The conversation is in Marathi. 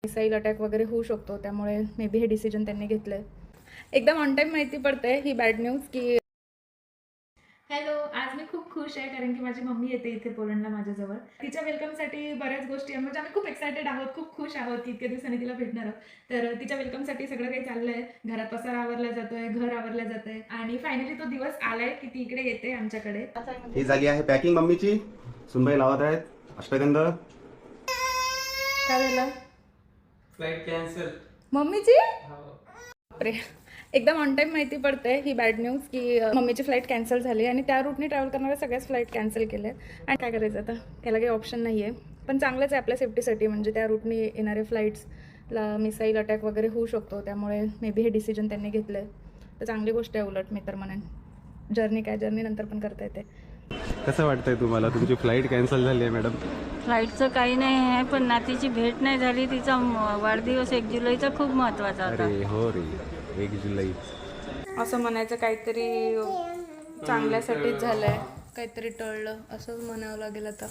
मिसाईल अटॅक वगैरे होऊ शकतो, त्यामुळे मे बी हे डिसिजन त्यांनी घेतलं आहे. एकदम ऑन टाईम माहिती पडते ही बॅड न्यूज की हॅलो, आज मी खूप खुश आहे कारण की माझी मम्मी येते इथे पोलंडला माझ्याजवळ. तिच्या वेलकमसाठी बऱ्याच गोष्टी म्हणजे आम्ही खूप एक्सायटेड आहोत, खूप खुश आहोत की इतक्या दिवसांनी तिला भेटणार आहोत. तर तिच्या वेलकमसाठी सगळं काही चाललंय. घरात पसारा आवरला जातोय, घर आवरलं जातंय आणि फायनली तो दिवस आलाय की ती इकडे येते आमच्याकडे. ही झाली आहे पॅकिंग मम्मीची. सुनबाई लावत आहेत अष्टगंध. काय झालं? Flight cancel. मम्मीची? अरे, एकदम ऑन टाईम माहिती पडते ही बॅड न्यूज की मम्मीची फ्लाईट कॅन्सल झाली आणि त्या रूटने ट्रॅव्हल करणाऱ्या सगळ्याच फ्लाईट कॅन्सल केल्या. आणि काय करायचं आता, त्याला काही ऑप्शन नाही आहे. पण चांगलंच आहे आपल्या सेफ्टीसाठी, म्हणजे त्या रूटने येणाऱ्या फ्लाईट्सला मिसाईल अटॅक वगैरे होऊ शकतो, त्यामुळे मे बी हे डिसिजन त्यांनी घेतलं आहे. तर चांगली गोष्ट आहे उलट, मी तर म्हणेन. जर्नी नंतर पण करता येते. कसं वाटतंय तुम्हाला? तुमची फ्लाईट कॅन्सल झाली आहे मॅडम. फ्लाईटचं काही नाही आहे, पण नातीची भेट नाही झाली. तिचा वाढदिवस 1 जुलैचा खूप महत्त्वाचा होता. अरे हो रे, 1 जुलै. असं म्हणायचं काहीतरी चांगल्यासाठीच झालंय, काहीतरी टळलं असं म्हणावं लागेल आता.